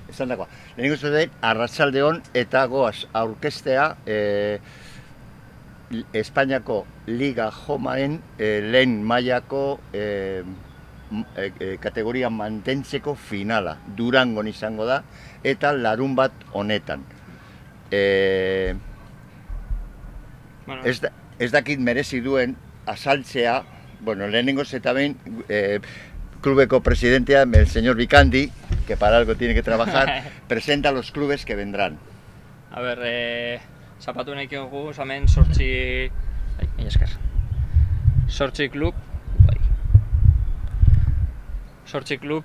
esan dagoa. Lehenengo zuten, arratsaldeon eta goaz aurkestea Espainiako Liga Jomaen lehen mailako kategoria mantentzeko finala. Durangon izango da, eta larun bat honetan. Ez dakit merezi duen azaltzea, bueno, lehenengoz eta behin, klubeko presidentea, el señor Vicandi, que para algo tiene que trabajar, presenta los clubes que vendrán. A ver, zapatu nahi dugu, hemen sortzi klub,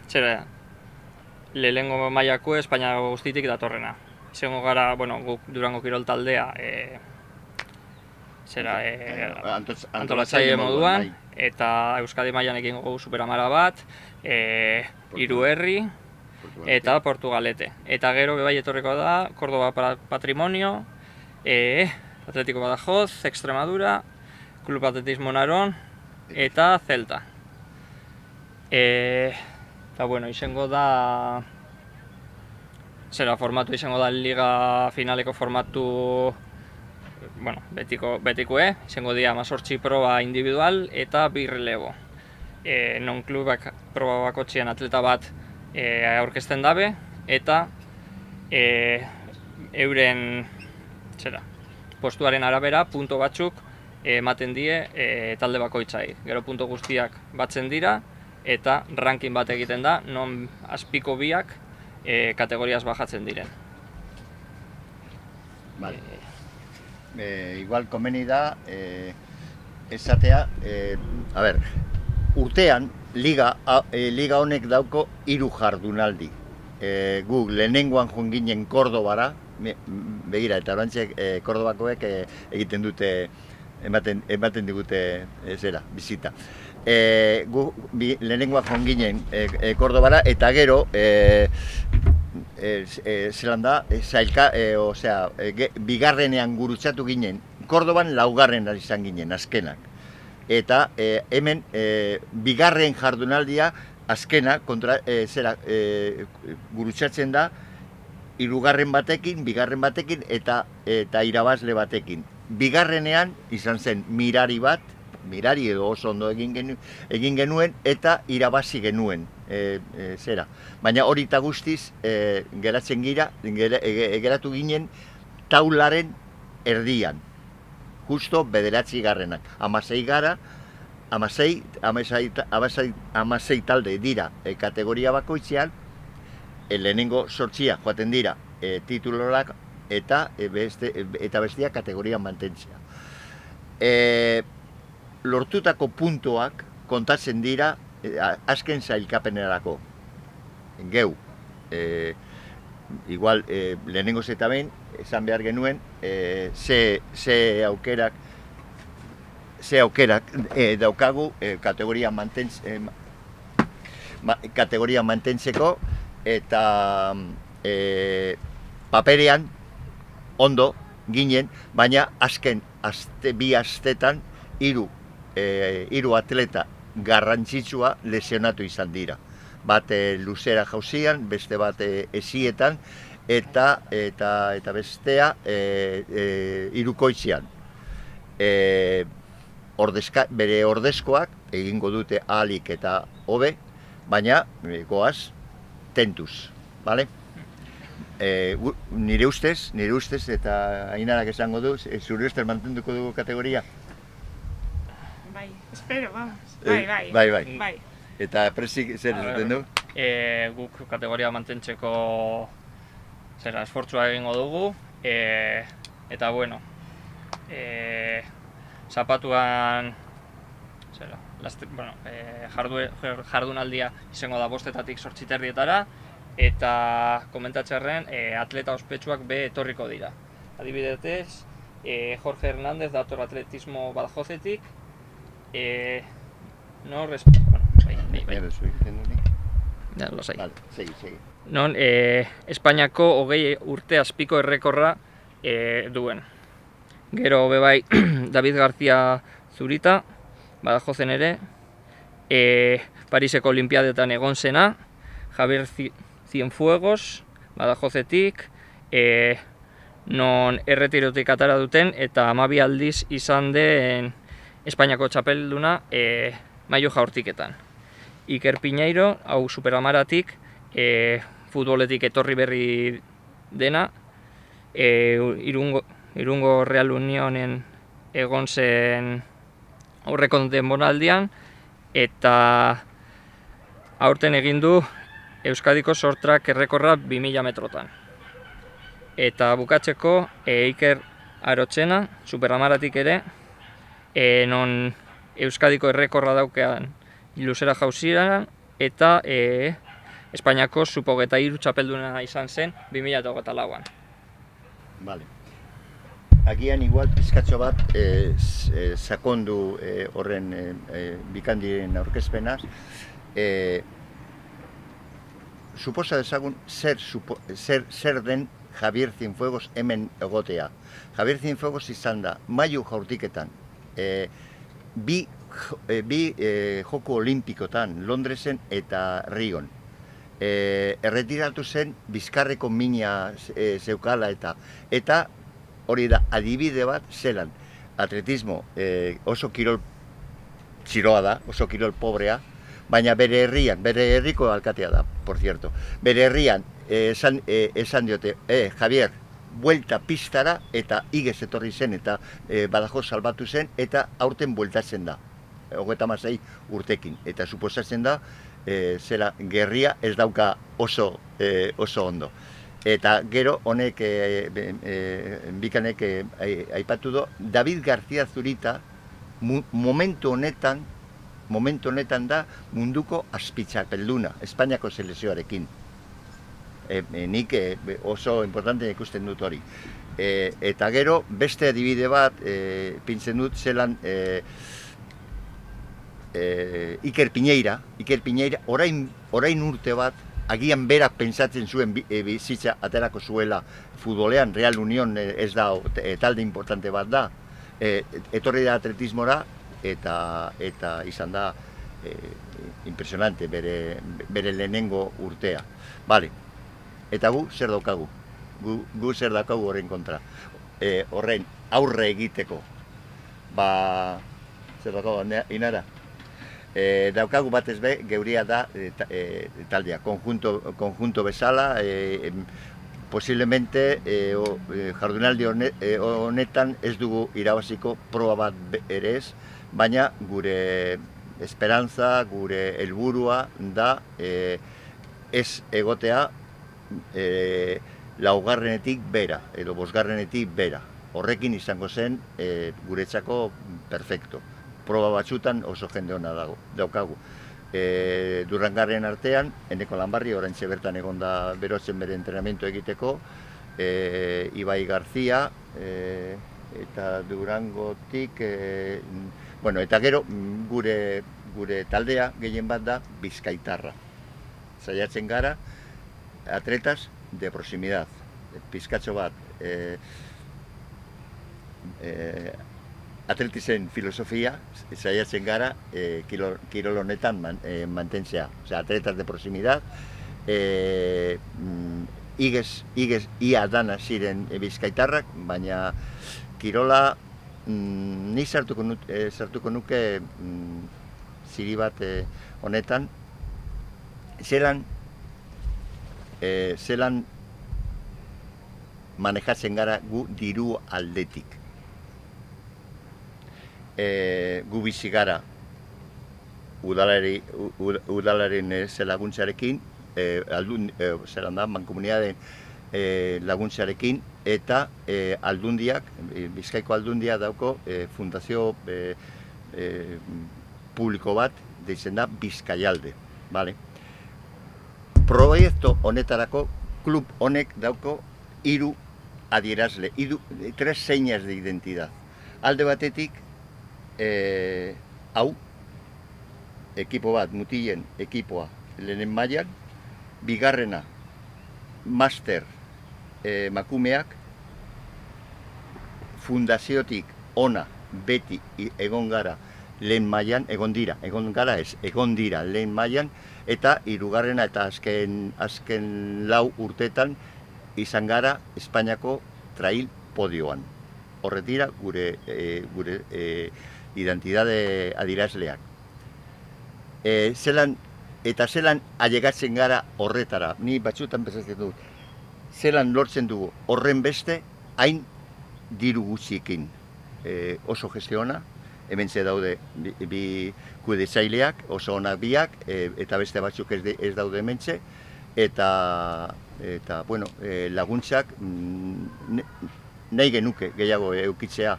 zera, lehenengo mailako Espainia guztitik datorrena. Izango gara, bueno, guk Durango Kirol taldea, antolatzaile moduan, eta Euskadi mailan egingo dugu Superamara bat, hiru herri eta Portugalete. Eta gero bai etorriko da Córdoba Patrimonio, Atlético Badajoz, Extremadura, Club Atletismo Narón eta Celta. Eta bueno, izango da formatu izango da liga finaleko formatu, bueno, betikoe, izango dira 18 proba individual eta 2 relebo. Non klubak proba bakotxean atleta bat aurkezten dabe, eta euren postuaren arabera punto batzuk ematen die talde bakoitzai. Gero punto guztiak batzen dira, eta ranking bat egiten da, non azpiko biak kategoriaz bajatzen diren. Vale. Igual komeni da, esatea, a ber, urtean, liga honek dauko 3 jardunaldi. Guk lehenengoan joan ginen Kordobara, begira, eta orantxe Kordobakoek egiten dute, ematen digute bizita. Lehenengoan joan ginen Kordobara, eta gero, zelan da, bigarrenean gurutzatu ginen, Kordoban 4. izan ginen, azkenak. Eta hemen bigarren jardunaldia azkena gurutzatzen da 3. batekin, 2. batekin eta irabazle batekin. Bigarrenean izan zen mirari edo oso ondo egin genuen eta irabazi genuen. Baina hori eta guztiz geratu ginen taularen erdian. Justo 9. 16 gara, 16 talde dira kategoria bakoitzean, lehenengo 8 joaten dira titulorak eta bestia kategoria mantentzea. Lortutako puntuak kontatzen dira azken sailkapenerako. Geu, igual lehenengo eta behin, esan behar genuen, ze aukerak daukagu kategoria mantentzeko, eta paperean ondo ginen, baina azken 2 astetan 3 atleta garrantzitsua lesionatu izan dira. Bat luzera jauzian, beste bat esietan, eta bestea irukoitzean. Bere ordezkoak egingo dute ahalik eta hobe, baina goaz tentuz, bale? Nire ustez, eta Ainarak esango du, zure ustez mantenduko dugu kategoria? Bai, espero, vamos. Bai. Eta presik zer duten du? Guk kategoria mantentzeko esfortzua egingo dugu, eta bueno, zapatuan jardunaldia izango da 5-etatik 8:30, eta komentatxerren atleta ospetsuak be etorriko dira. Adibidez, Jorge Hernández dator Atletismo Badajozetik, non Espainiako 20 urte azpiko errekorra duen. Gero bebai David García Zurita, Badajozen ere, Pariseko Olimpiadetan egon zena, Javier Cienfuegos, Badajozetik, non erretirotik atara duten, eta 12 aldiz izan den Espainiako txapelduna mailu jaurtiketan. Iker Piñeiro, hau Superamaratik, futboletik etorri berri dena, Irungo Real Unionen egon zen aurreko denboraldian, eta aurten egin du Euskadiko short-track errekorra 2000 metrotan. Eta bukatzeko Iker Arotxena, Superamaratik ere, non Euskadiko errekorra daukean luzera jauziran, eta Espainiako Sub-23 txapelduna izan zen 2024an. Vale. Agian igual pizkatxo bat sakondu horren bikandiren aurkezpenaz. Suposa dezagun zer den Javier Cienfuegos hemen egotea. Javier Cienfuegos izan da mailu jaurtiketan bi joko olimpikotan, Londresen eta Rion. Erretiratu zen bizkarreko mina zeukala eta hori da adibide bat zelan. Atletismo oso kirol txiroa da, oso kirol pobrea, baina bere herrian, bere herriko alkatea da, por cierto. Bere herrian esan diote, Javier, buelta pistara eta igez etorri zen eta Badajoz salbatu zen eta aurten bueltatzen da. 36 urtekin. Eta suposatzen da, zera gerria ez dauka oso ondo. Eta gero honek bikanek aipatu do, David García Zurita momentu honetan da munduko azpitxapelduna, Espainiako selekzioarekin. Nik oso importante ikusten dut hori. Eta gero beste adibide bat pintzen dut zelan Iker Piñeira, orain urte bat, agian berak pentsatzen zuen bizitza aterako zuela futbolean, Real Union ez da, talde importante bat da, etorri da atletismora eta izan da impresionante bere lehenengo urtea. Vale. Eta gu zer daukagu? Gu zer daukagu horren kontra? Horren aurre egiteko. Zer daukagu, Inara? Daukagu batez be, geuria da taldea, konjunto bezala, posiblemente jardunaldi honetan ez dugu irabaziko proba bat ere ez, baina gure esperantza, gure helburua da ez egotea laugarrenetik bera, edo bosgarrenetik bera. Horrekin izango zen guretzako perfecto. Proba batzutan oso jende hona daukagu. Durangarren artean, Eneko Lanbarri, oraintxe bertan egon da berotzen bere entrenamiento egiteko, Ibai Garzia, eta Durangotik, eta gero gure taldea gehien bat da Bizkaitarra. Saiatzen gara, atletas de proximidad, pizkatxo bat, atletizen filosofia, saiatzen gara, kirol honetan mantentzea. Osea, atletas de proximidad, ia dana ziren Bizkaitarrak, baina kirola ni sartuko nuke ziri bat honetan, zelan manejatzen gara gu diru aldetik. Gu bizi gara udalaren laguntzarekin, mankomunitateen laguntzarekin, eta aldundiak, Bizkaiko aldundia dauko fundazio publiko bat, deitzen da Bizkaialde. Proiektu honetarako, klub honek dauko 3 adierazle, 3 señas de identidad. Alde batetik, hau, ekipo bat, mutilen ekipoa lehenen mailan, bigarrena, master makumeak, fundaziotik ona beti egon gara lehen mailan, egon dira lehen mailan, eta hirugarrena eta azken lau urtetan izan gara Espainiako trail podioan. Horret dira gure identitate adierazleak. Zelan ailegatzen gara horretara, ni batzuetan pensatzen dut, zelan lortzen dugu horren beste hain diru gutxiekin. Oso gestiona, hemen ze daude bi kudetzaileak, oso onak biak, eta beste batzuk ez daude hementxe, eta laguntzak nahi genuke gehiago eukitzea,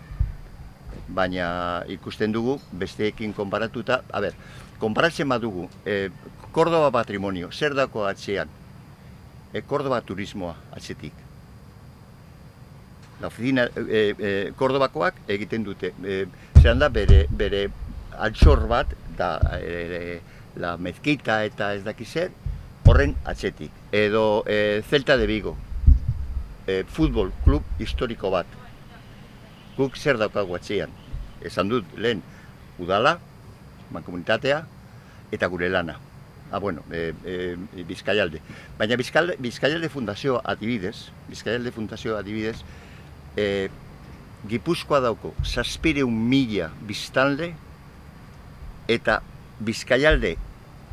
baina ikusten dugu besteekin konparatuta, konparatzen badugu, Córdoba Patrimonio, zer dako atzean? Córdoba Turismoa atzetik. La oficina Cordobakoak egiten dute, zeran da bere altxor bat, la mezquita eta ez dakiz zer, horren atzetik. Edo Celta de Vigo, futbol klub historiko bat. Guk zer daukagu atzean. Esan dut lehen udala, mankomunitatea eta gure lana. Bizkaialde. Baina Bizkaialde Fundazio adibidez, Gipuzkoa dauko 700.000 biztanle eta Bizkaialde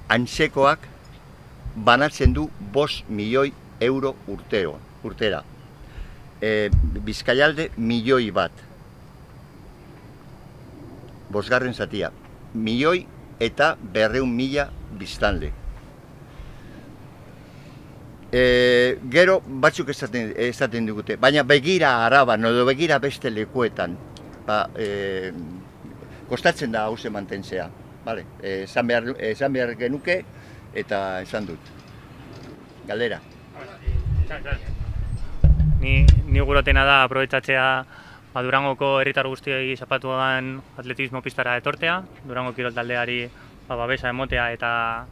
antzekoak banatzen du 5 milioi euro urtera. Bizkaialde milioi bat. Bosgarren zatia. Milioi eta 200.000 biztanle. Gero batzuk esaten digute, baina begira Araban edo begira beste lekuetan, kostatzen da hauze mantentzea. Esan behar genuke eta esan dut. Galdera. Ni gurotena da aprobetxatzea Durangoko herritar guztioi zapatuan atletismo pistara etortea, Durango kirol taldeari babesa emotea eta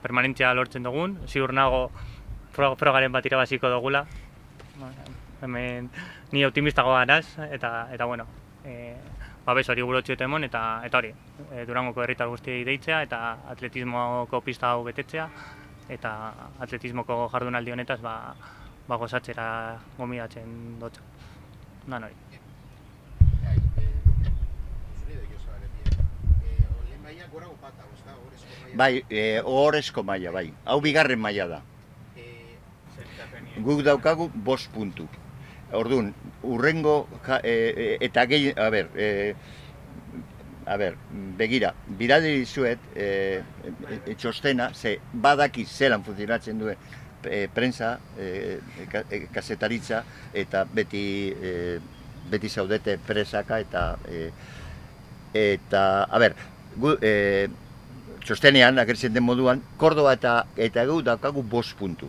permanentzia lortzen dugun. Ziur nago frogaren bat irabaziko dugula. Hemen ni optimistagoa naz eta babes hori gurotxioet emon eta hori Durangoko herritar guztiei deitzea eta atletismoko pista hau betetzea eta atletismoko jardunaldi honetaz gozatzera gomidatzen dutza. Hori. Bai, ohorezko maila, bai. Hau bigarren maila da. Guk daukagu 5 puntu. Orduan, urrengo eta gehi, begira, birade dizuet txostena, ze badaki zelan funtzionatzen duen prensa, kazetaritza, eta beti zaudete presaka txostenean, agertzen den moduan, Córdoba eta egu daukagu 5 puntu.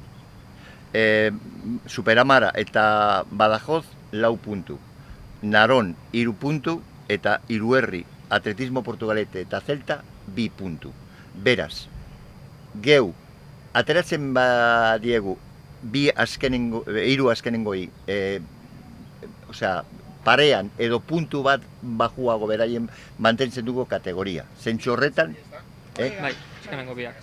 Superamara eta Badajoz 4 puntu. Naron 3 puntu eta Iruerri, Atletismo Portugalete eta Celta 2 puntu. Beraz, geu, ateratzen badiegu 3 azkenengoi, parean edo puntu bat bajuago beraien mantentzen dugu kategoria. Zentzu horretan, Bai, azkenengo biak.